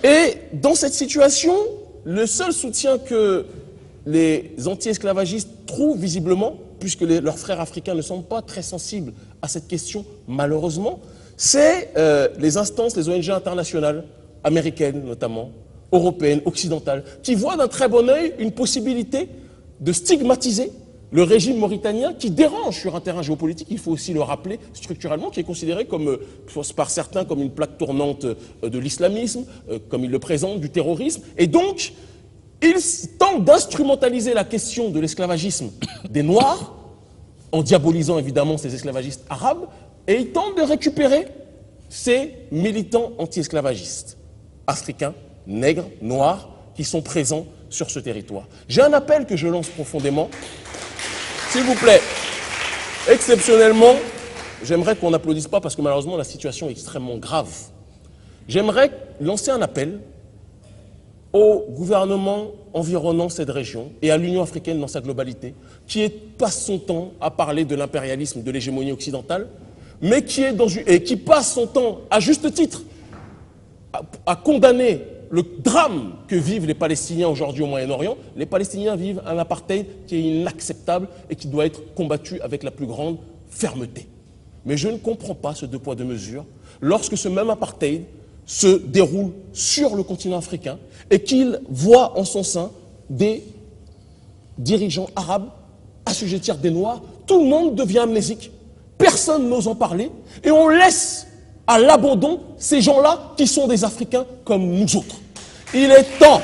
Et dans cette situation, le seul soutien que les anti-esclavagistes trouvent visiblement, puisque leurs frères africains ne sont pas très sensibles à cette question, malheureusement, c'est les instances, les ONG internationales, américaines notamment, européennes, occidentales, qui voient d'un très bon œil une possibilité de stigmatiser le régime mauritanien qui dérange sur un terrain géopolitique, il faut aussi le rappeler structurellement, qui est considéré comme, par certains comme une plaque tournante de l'islamisme, comme ils le présentent, du terrorisme. Et donc, ils tentent d'instrumentaliser la question de l'esclavagisme des Noirs, en diabolisant évidemment ces esclavagistes arabes, et ils tentent de récupérer ces militants anti-esclavagistes, africains, nègres, noirs, qui sont présents sur ce territoire. J'ai un appel que je lance profondément. S'il vous plaît, exceptionnellement, j'aimerais qu'on n'applaudisse pas parce que malheureusement la situation est extrêmement grave. J'aimerais lancer un appel au gouvernement environnant cette région et à l'Union africaine dans sa globalité, qui passe son temps à parler de l'impérialisme, de l'hégémonie occidentale, mais qui passe son temps, à juste titre, à condamner le drame que vivent les Palestiniens aujourd'hui au Moyen-Orient. Les Palestiniens vivent un apartheid qui est inacceptable et qui doit être combattu avec la plus grande fermeté. Mais je ne comprends pas ce deux poids deux mesures lorsque ce même apartheid se déroule sur le continent africain et qu'il voit en son sein des dirigeants arabes assujettir des Noirs. Tout le monde devient amnésique, personne n'ose en parler et on laisse à l'abandon ces gens-là qui sont des Africains comme nous autres. Il est temps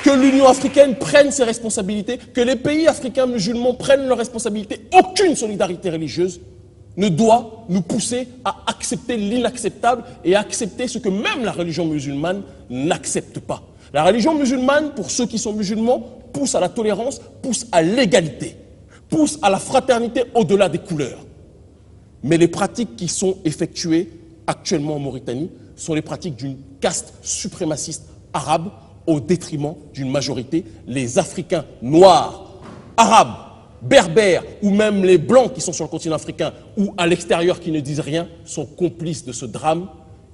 que l'Union africaine prenne ses responsabilités, que les pays africains musulmans prennent leurs responsabilités. Aucune solidarité religieuse ne doit nous pousser à accepter l'inacceptable et à accepter ce que même la religion musulmane n'accepte pas. La religion musulmane, pour ceux qui sont musulmans, pousse à la tolérance, pousse à l'égalité, pousse à la fraternité au-delà des couleurs. Mais les pratiques qui sont effectuées actuellement en Mauritanie sont les pratiques d'une caste suprémaciste arabe au détriment d'une majorité. Les Africains noirs, arabes, berbères ou même les blancs qui sont sur le continent africain ou à l'extérieur qui ne disent rien sont complices de ce drame.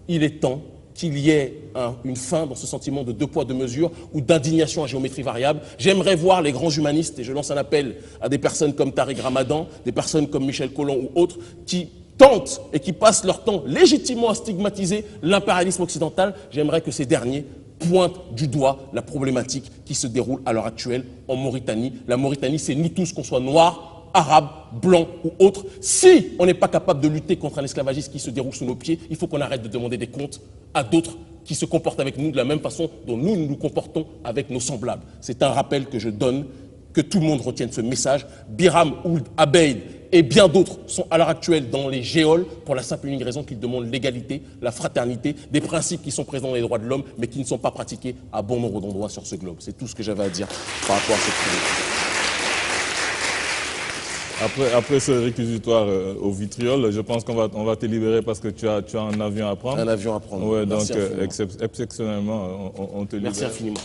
Il est temps qu'il y ait une fin dans ce sentiment de deux poids, deux mesures ou d'indignation à géométrie variable. J'aimerais voir les grands humanistes, et je lance un appel à des personnes comme Tariq Ramadan, des personnes comme Michel Colomb ou autres, qui tentent et qui passent leur temps légitimement à stigmatiser l'impérialisme occidental. J'aimerais que ces derniers pointent du doigt la problématique qui se déroule à l'heure actuelle en Mauritanie. La Mauritanie, c'est nous tous, qu'on soit noirs, arabes, blancs ou autres. Si on n'est pas capable de lutter contre un esclavagisme qui se déroule sous nos pieds, il faut qu'on arrête de demander des comptes à d'autres qui se comportent avec nous de la même façon dont nous nous comportons avec nos semblables. C'est un rappel que je donne, que tout le monde retienne ce message. Biram Ould Abeid et bien d'autres sont à l'heure actuelle dans les géoles pour la simple et unique raison qu'ils demandent l'égalité, la fraternité, des principes qui sont présents dans les droits de l'homme mais qui ne sont pas pratiqués à bon nombre d'endroits sur ce globe. C'est tout ce que j'avais à dire par rapport à cette problématique. Après ce réquisitoire au vitriol, je pense qu'on va te libérer parce que tu as un avion à prendre. Un avion à prendre. Ouais, donc exceptionnellement, on te libère. Merci infiniment.